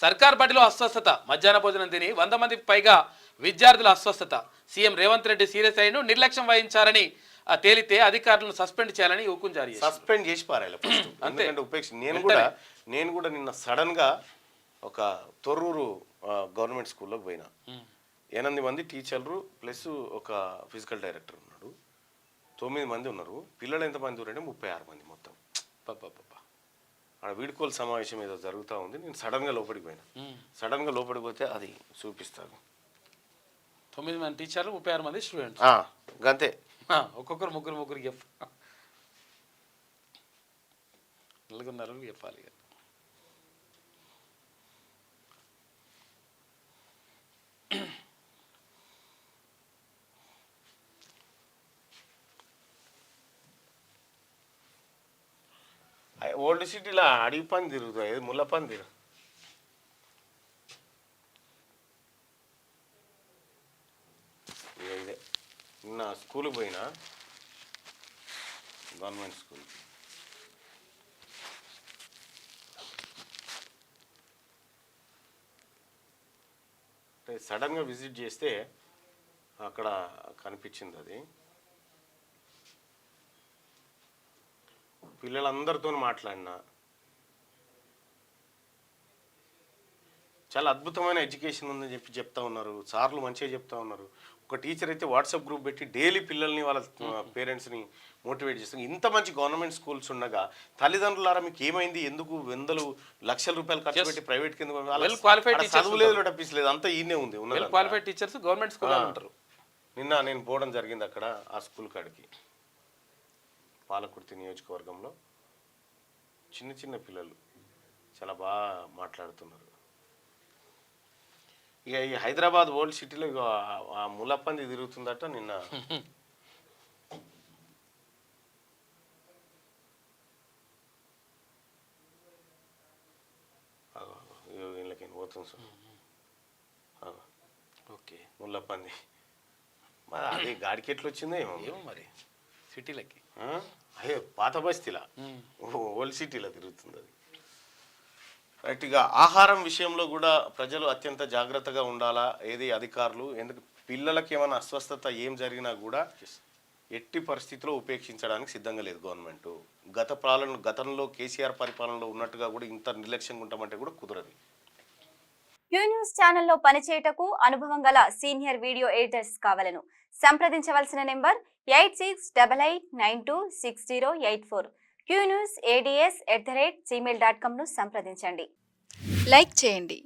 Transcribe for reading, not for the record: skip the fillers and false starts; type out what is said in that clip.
సర్కార్ బడిలో అస్వస్థత, మధ్యాహ్న భోజనం తిని 100 మందికి పైగా విద్యార్థుల అస్వస్థత. సీఎం రేవంత్ రెడ్డి సీరియస్ అయిన నిర్లక్ష్యం వహించారని తేలితే అధికారులను సస్పెండ్ చేయాలని హుకుం జారీ చేశారు. సస్పెండ్ చేసి పారాలి ఫస్ట్. ఎందుకంటే ఉపేక్ష నేను కూడా నిన్న సడన్ గా ఒక తొర్రూరు గవర్నమెంట్ స్కూల్లోకి పోయినా. 8 మంది టీచర్లు ప్లస్ ఒక ఫిజికల్ డైరెక్టర్ ఉన్నాడు. 9 మంది ఉన్నారు. పిల్లలు ఎంతమంది ఉన్నారంటే 36 మంది మొత్తం. ఆడ వీడుకోలు సమావేశం ఏదో జరుగుతూ ఉంది. నేను సడన్గా లోపలికి పోయినా. సడన్గా లోపలికి పోతే అది చూపిస్తాను. 9 మంది టీచర్లు, 36 మంది స్టూడెంట్స్. గంతే. ఒక్కొక్కరు ముగ్గురు నలుగురు చెప్పాలి. ఓల్డ్ సిటీలో అడవి పని తిరుగుతాయి, ముళ్ళ పని తిరుగు. ఇదే నిన్న స్కూల్కి పోయినా, గవర్నమెంట్ స్కూల్. సడన్గా విజిట్ చేస్తే అక్కడ కనిపించింది అది. పిల్లలందరితో మాట్లాడినా చాలా అద్భుతమైన ఎడ్యుకేషన్ ఉందని చెప్తా ఉన్నారు. సార్లు మంచిగా చెప్తా ఉన్నారు. ఒక టీచర్ అయితే వాట్సాప్ గ్రూప్ పెట్టి డైలీ పిల్లల్ని వాళ్ళ పేరెంట్స్ని మోటివేట్ చేస్తారు. ఇంత మంచి గవర్నమెంట్ స్కూల్స్ ఉండగా తల్లిదండ్రులారా మీకు ఏమైంది, ఎందుకు 100 లక్షల రూపాయలు ఖర్చు పెట్టి ప్రైవేట్ కింద చదువులేదు, డబ్బిసలేదు, అంతా ఈయనే ఉంది. క్వాలిఫైడ్ టీచర్స్ గవర్నమెంట్ స్కూల్ ఉంటారు. నిన్న నేను పోవడం జరిగింది అక్కడ ఆ స్కూల్ కాడికి. పాలకుర్తి నియోజకవర్గంలో చిన్న పిల్లలు చాలా బాగా మాట్లాడుతున్నారు. ఇక ఈ హైదరాబాద్ ఓల్డ్ సిటీలో ఇక ఆ ములపంది తిరుగుతుందట. నిన్న వీళ్ళకి పోతుంది సార్. ఓకే, ముల్లపంది మరి అది గాడికి ఎట్లా వచ్చిందో ఏమో మరి. సిటీలకి అయ్యో పాత బస్తీలా ఓల్డ్ సిటీలో తిరుగుతుంది అది. రైట్గా ఆహారం విషయంలో కూడా ప్రజలు అత్యంత జాగ్రత్తగా ఉండాలా. ఏది అధికారులు, ఎందుకు పిల్లలకి ఏమైనా అస్వస్థత ఏం జరిగినా కూడా ఎట్టి పరిస్థితిలో ఉపేక్షించడానికి సిద్ధంగా లేదు గవర్నమెంట్. గతంలో కేసీఆర్ పరిపాలనలో ఉన్నట్టుగా కూడా ఇంత నిర్లక్ష్యంగా ఉంటామంటే కూడా కుదరదు. క్యూ న్యూస్ ఛానల్లో పనిచేయటకు అనుభవం గల సీనియర్ వీడియో ఎడిటర్స్ కావాలను సంప్రదించవలసిన నెంబర్ 8688926084. qnewsads@gmail.com ను సంప్రదించండి. లైక్ చేయండి,